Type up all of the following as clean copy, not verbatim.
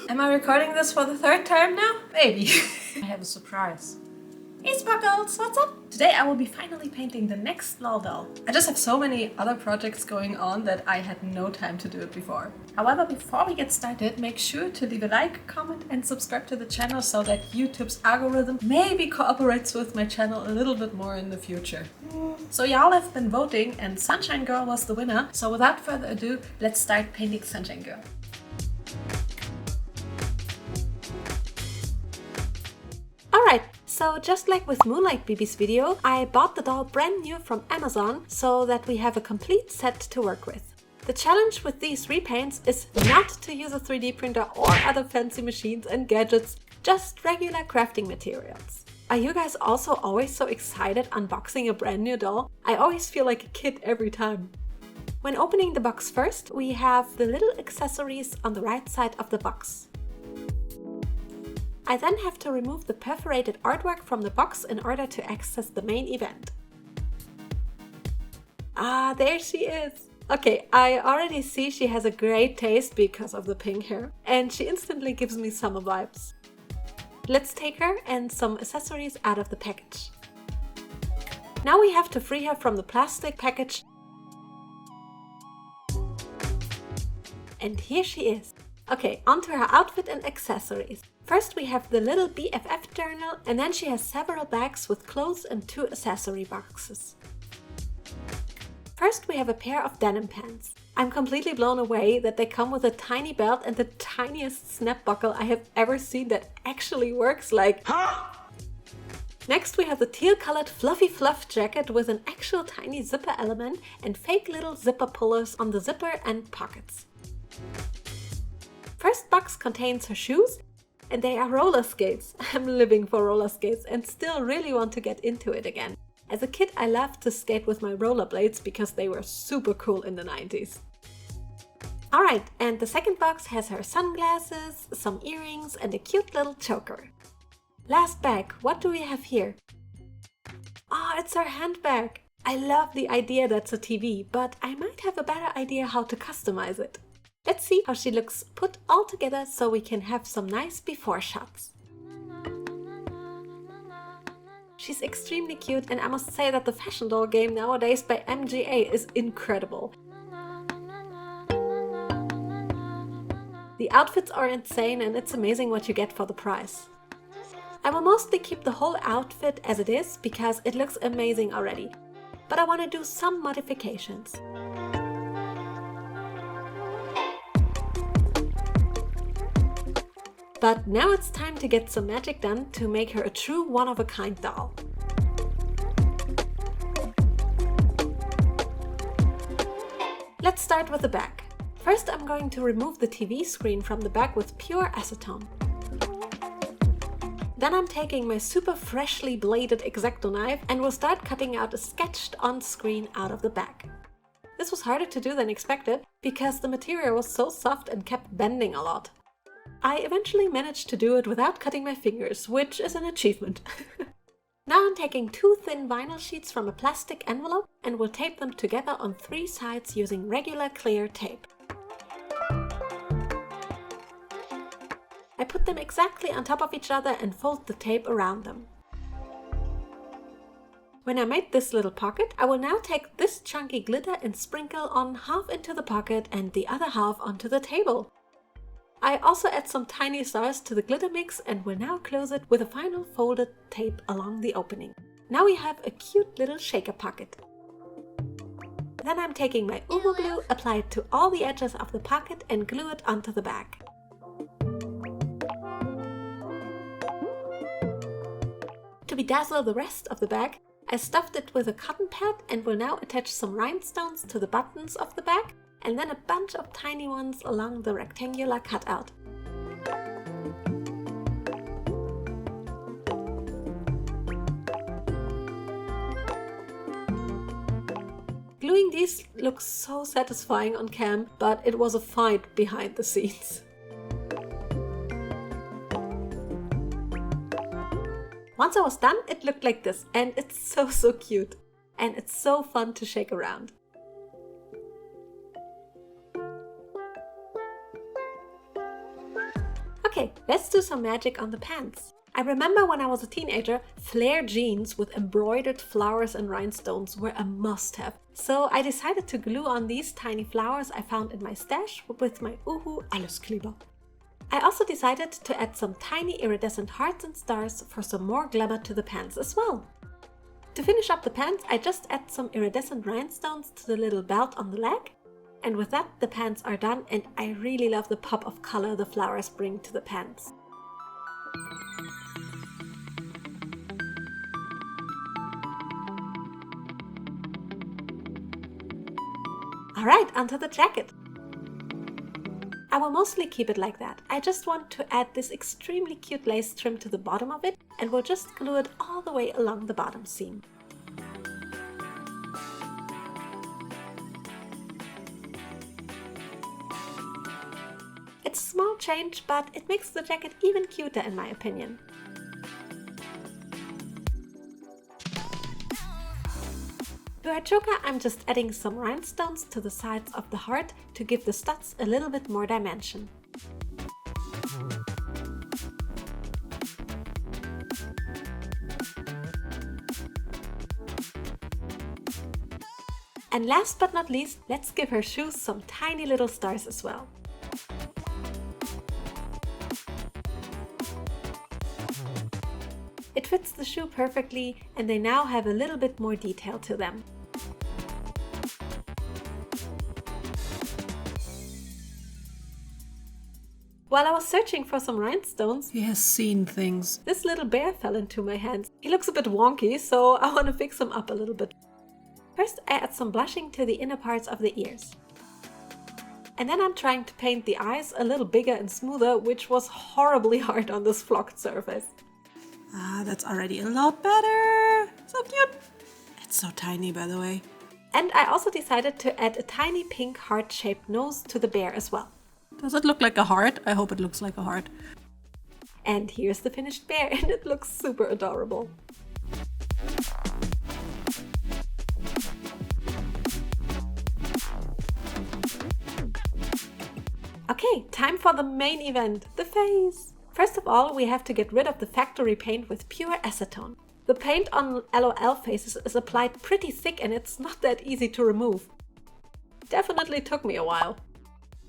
Am I recording this for the third time now? Maybe. I have a surprise. Hey Sparkles, what's up? Today I will be finally painting the next small doll. I just have so many other projects going on that I had no time to do it before. However, before we get started, make sure to leave a like, comment and subscribe to the channel so that YouTube's algorithm maybe cooperates with my channel a little bit more in the future. So y'all have been voting and Sunshine Gurl was the winner. So without further ado, let's start painting Sunshine Gurl. Alright, so just like with Moonlight BB's video, I bought the doll brand new from Amazon so that we have a complete set to work with. The challenge with these repaints is not to use a 3D printer or other fancy machines and gadgets, just regular crafting materials. Are you guys also always so excited unboxing a brand new doll? I always feel like a kid every time. When opening the box first, we have the little accessories on the right side of the box. I then have to remove the perforated artwork from the box in order to access the main event. Ah, there she is! Okay, I already see she has a great taste because of the pink hair, and she instantly gives me summer vibes. Let's take her and some accessories out of the package. Now we have to free her from the plastic package. And here she is. Okay, onto her outfit and accessories. First we have the little BFF journal, and then she has several bags with clothes and 2 accessory boxes. First we have a pair of denim pants. I'm completely blown away that they come with a tiny belt and the tiniest snap buckle I have ever seen that actually works like... Huh? Next we have the teal colored fluffy fluff jacket with an actual tiny zipper element and fake little zipper pullers on the zipper and pockets. First box contains her shoes, and they are roller skates. I'm living for roller skates and still really want to get into it again. As a kid I loved to skate with my rollerblades because they were super cool in the 90s. Alright, and the second box has her sunglasses, some earrings and a cute little choker. Last bag, what do we have here? Ah, it's her handbag! I love the idea that's a TV, but I might have a better idea how to customize it. Let's see how she looks put all together so we can have some nice before shots. She's extremely cute, and I must say that the fashion doll game nowadays by MGA is incredible. The outfits are insane and it's amazing what you get for the price. I will mostly keep the whole outfit as it is because it looks amazing already, but I want to do some modifications. But now it's time to get some magic done to make her a true one-of-a-kind doll. Let's start with the bag. First I'm going to remove the TV screen from the bag with pure acetone. Then I'm taking my super freshly bladed X-Acto knife and will start cutting out a sketched on screen out of the bag. This was harder to do than expected because the material was so soft and kept bending a lot. I eventually managed to do it without cutting my fingers, which is an achievement. Now I'm taking 2 thin vinyl sheets from a plastic envelope and will tape them together on 3 sides using regular clear tape. I put them exactly on top of each other and fold the tape around them. When I made this little pocket, I will now take this chunky glitter and sprinkle on half into the pocket and the other half onto the table. I also add some tiny stars to the glitter mix and will now close it with a final folded tape along the opening. Now we have a cute little shaker pocket. Then I'm taking my Uhu glue, apply it to all the edges of the pocket and glue it onto the bag. To bedazzle the rest of the bag, I stuffed it with a cotton pad and will now attach some rhinestones to the buttons of the bag, and then a bunch of tiny ones along the rectangular cutout. Gluing these looks so satisfying on cam, but it was a fight behind the scenes. Once I was done, it looked like this, and it's so cute. And it's so fun to shake around. Okay, let's do some magic on the pants. I remember when I was a teenager, flare jeans with embroidered flowers and rhinestones were a must-have. So I decided to glue on these tiny flowers I found in my stash with my OOAK Alleskleber. I also decided to add some tiny iridescent hearts and stars for some more glamour to the pants as well. To finish up the pants, I just add some iridescent rhinestones to the little belt on the leg. And with that, the pants are done, and I really love the pop of color the flowers bring to the pants. Alright, onto the jacket. I will mostly keep it like that. I just want to add this extremely cute lace trim to the bottom of it, and we'll just glue it all the way along the bottom seam. It's a small change, but it makes the jacket even cuter in my opinion. To our choker, I'm just adding some rhinestones to the sides of the heart to give the studs a little bit more dimension. And last but not least, let's give her shoes some tiny little stars as well. It fits the shoe perfectly, and they now have a little bit more detail to them. While I was searching for some rhinestones, He has seen things. this little bear fell into my hands. He looks a bit wonky, so I want to fix him up a little bit. First, I add some blushing to the inner parts of the ears. And then I'm trying to paint the eyes a little bigger and smoother, which was horribly hard on this flocked surface. Ah, that's already a lot better. So cute. It's so tiny, by the way. And I also decided to add a tiny pink heart-shaped nose to the bear as well. Does it look like a heart? I hope it looks like a heart. And here's the finished bear, and it looks super adorable. Okay, time for the main event, the face! First of all, we have to get rid of the factory paint with pure acetone. The paint on LOL faces is applied pretty thick and it's not that easy to remove. Definitely took me a while.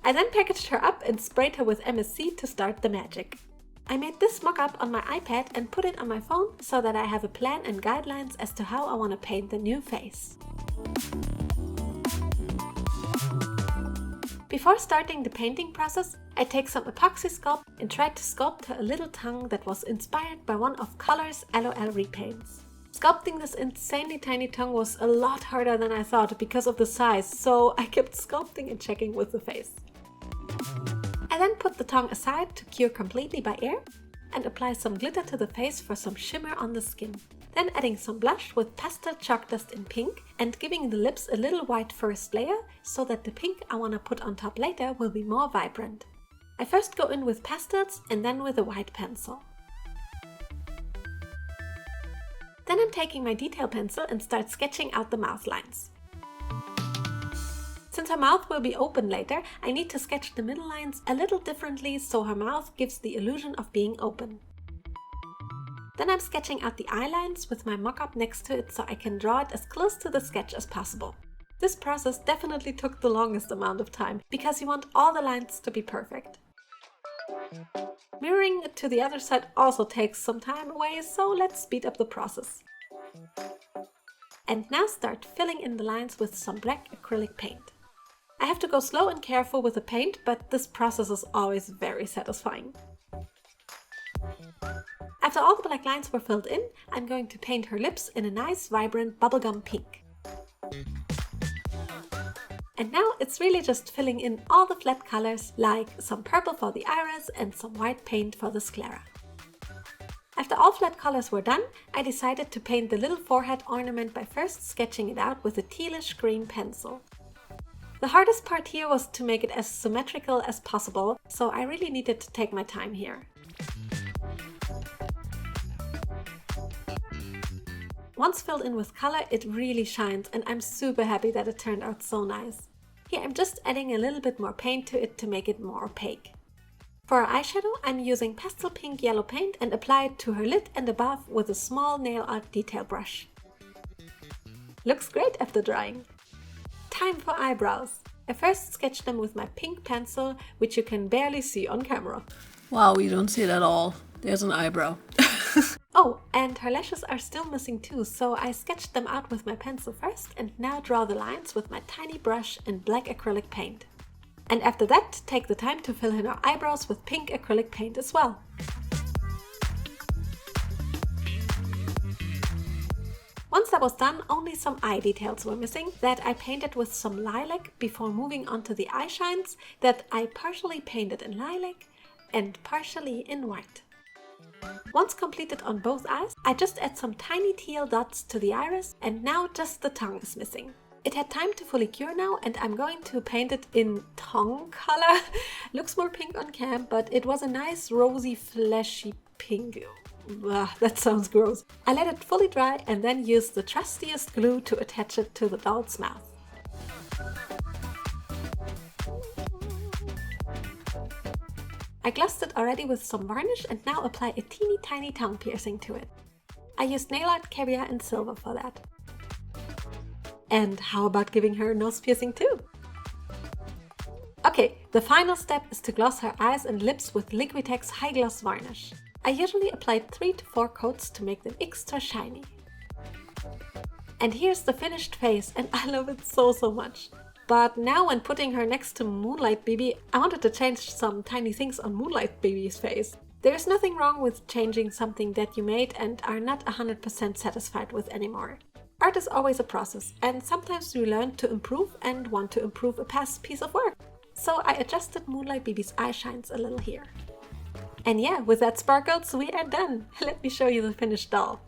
I then packaged her up and sprayed her with MSC to start the magic. I made this mock-up on my iPad and put it on my phone so that I have a plan and guidelines as to how I want to paint the new face. Before starting the painting process, I take some epoxy sculpt and tried to sculpt her a little tongue that was inspired by one of Color's LOL repaints. Sculpting this insanely tiny tongue was a lot harder than I thought because of the size, so I kept sculpting and checking with the face. I then put the tongue aside to cure completely by air and apply some glitter to the face for some shimmer on the skin. Then adding some blush with pastel chalk dust in pink and giving the lips a little white first layer so that the pink I want to put on top later will be more vibrant. I first go in with pastels and then with a white pencil. Then I'm taking my detail pencil and start sketching out the mouth lines. Since her mouth will be open later, I need to sketch the middle lines a little differently so her mouth gives the illusion of being open. Then I'm sketching out the eye lines with my mock-up next to it so I can draw it as close to the sketch as possible. This process definitely took the longest amount of time because you want all the lines to be perfect. Mirroring it to the other side also takes some time away, so let's speed up the process. And now start filling in the lines with some black acrylic paint. I have to go slow and careful with the paint, but this process is always very satisfying. After all the black lines were filled in, I'm going to paint her lips in a nice vibrant bubblegum pink. And now it's really just filling in all the flat colors, like some purple for the iris and some white paint for the sclera. After all flat colors were done, I decided to paint the little forehead ornament by first sketching it out with a tealish green pencil. The hardest part here was to make it as symmetrical as possible, so I really needed to take my time here. Once filled in with color, it really shines and I'm super happy that it turned out so nice. Here I'm just adding a little bit more paint to it to make it more opaque. For her eyeshadow, I'm using pastel pink yellow paint and apply it to her lid and above with a small nail art detail brush. Looks great after drying. Time for eyebrows. I first sketched them with my pink pencil, which you can barely see on camera. Wow, you don't see it at all. There's an eyebrow. Oh, and her lashes are still missing too, so I sketched them out with my pencil first and now draw the lines with my tiny brush and black acrylic paint. And after that, take the time to fill in her eyebrows with pink acrylic paint as well. Once that was done, only some eye details were missing that I painted with some lilac before moving on to the eye shines that I partially painted in lilac and partially in white. Once completed on both eyes, I just add some tiny teal dots to the iris and now just the tongue is missing. It had time to fully cure now and I'm going to paint it in tongue color. Looks more pink on cam, but it was a nice rosy fleshy pink. Ugh, that sounds gross. I let it fully dry and then used the trustiest glue to attach it to the doll's mouth. I glossed it already with some varnish and now apply a teeny tiny tongue piercing to it. I used nail art caviar and silver for that. And how about giving her a nose piercing too? Okay, the final step is to gloss her eyes and lips with Liquitex High Gloss Varnish. I usually apply 3 to 4 coats to make them extra shiny. And here's the finished face and I love it so much. But now when putting her next to Moonlight Baby, I wanted to change some tiny things on Moonlight Baby's face. There is nothing wrong with changing something that you made and are not 100% satisfied with anymore. Art is always a process and sometimes we learn to improve and want to improve a past piece of work. So I adjusted Moonlight Baby's eye shines a little here. And yeah, with that sparkles, we are done. Let me show you the finished doll.